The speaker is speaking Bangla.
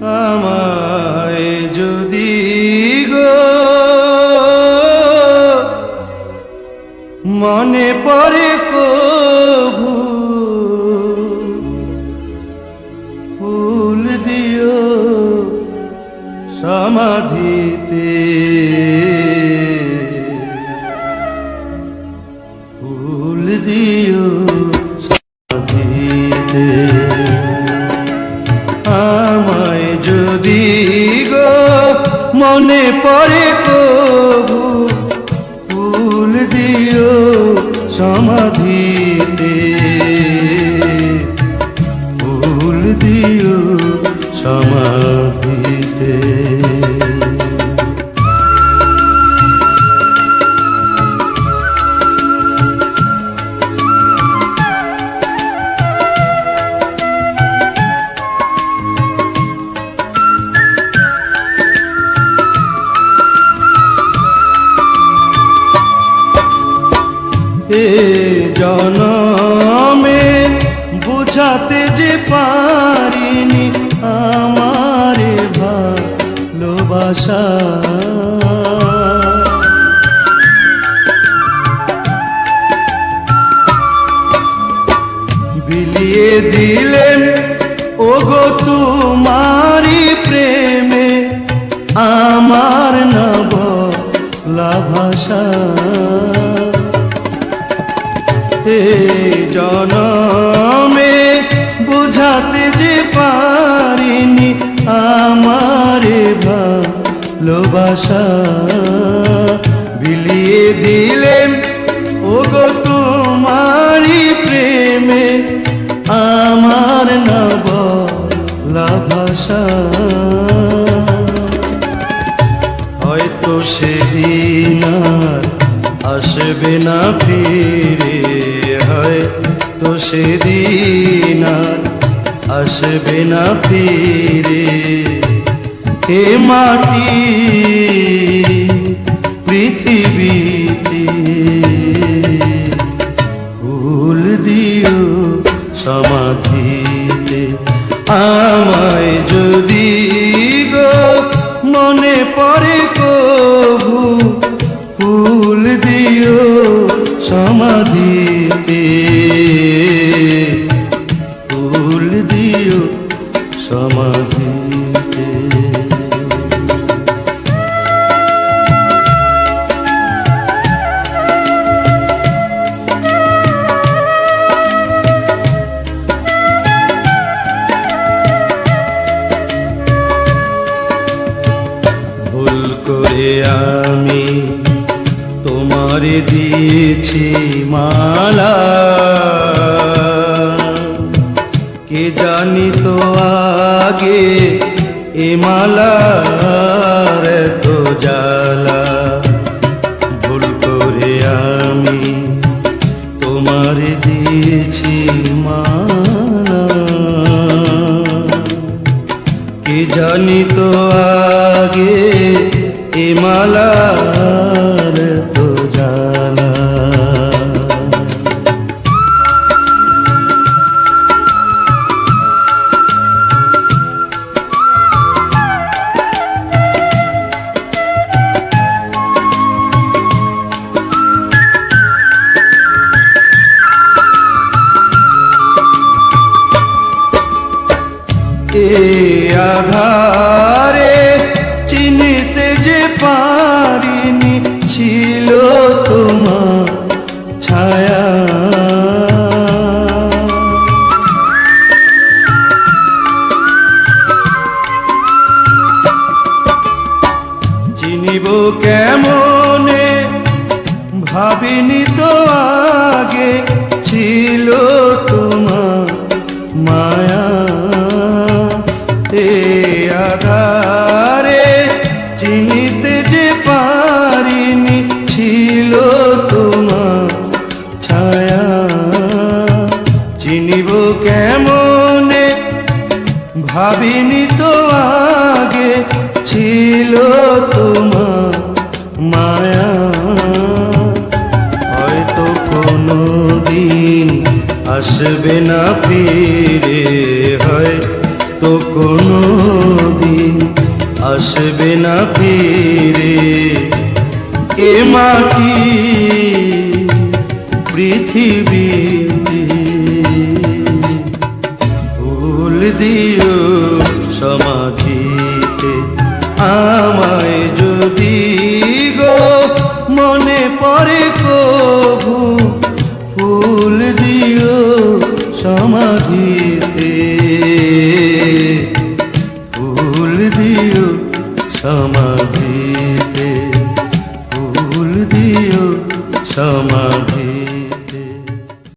আমায় যদি গো মনে পড়ে কভু ফুল দিও সমাধিতে, ফুল দিও সমাধিতে। আমায় যদি গো মনে পড়ে কভু ফুল দিও সমাধিতে, ফুল দিও সমাধিতে। এ জনমে বুঝাতে যে পারিনি আমারে ভালোবাসা, বিলিয়ে দিলেন ওগো তোমারি প্রেমে আমার না বলা ভাষা। এ জনমে বুঝাতে যে পারিনি আমারে ভালোবাসা, বিলিয়ে দিলেন ওগো তোমারি প্রেমে আমার না বলা ভাষা। হয়তো সেদিন আর আসবে না ফিরে, হয়তো সেদিন আর আসবে না ফিরে। এ মাটি পৃথিবীতে ফুল দিও সমাধিতে। আমায় যদি গো মনে পড়ে কভু ফুল দিও সমাধিতে, ফুল দিও সমাধিতে। ভুল করে আমি তোমারে দিয়েছি মালা, কে জানি তো আগে এ মালার তো জ্বালা। ভুল করে আমি তোমারে দিয়েছি মালা, কে জানি তো আগে এ মালার তো জ্বালা। এ আধারে চিনিতে যে পারিনি ছিল তোমার ছায়া, চিনিব কেমনে ভাবিনি তো আগে ছিল তোমার মায়া। এ আধারে চিনিতে যে পারিনি ছিল তোমার ছায়া, চিনিব কেমনে ভাবিনি তো আগে ছিল তোমার মায়া। হয়তো কোনো দিন আসবে না ফিরে, হয়তো কোনো দিন আসবে না ফিরে এ মাটি পৃথিবীতে। ফুল দিও সমাধিতে আমার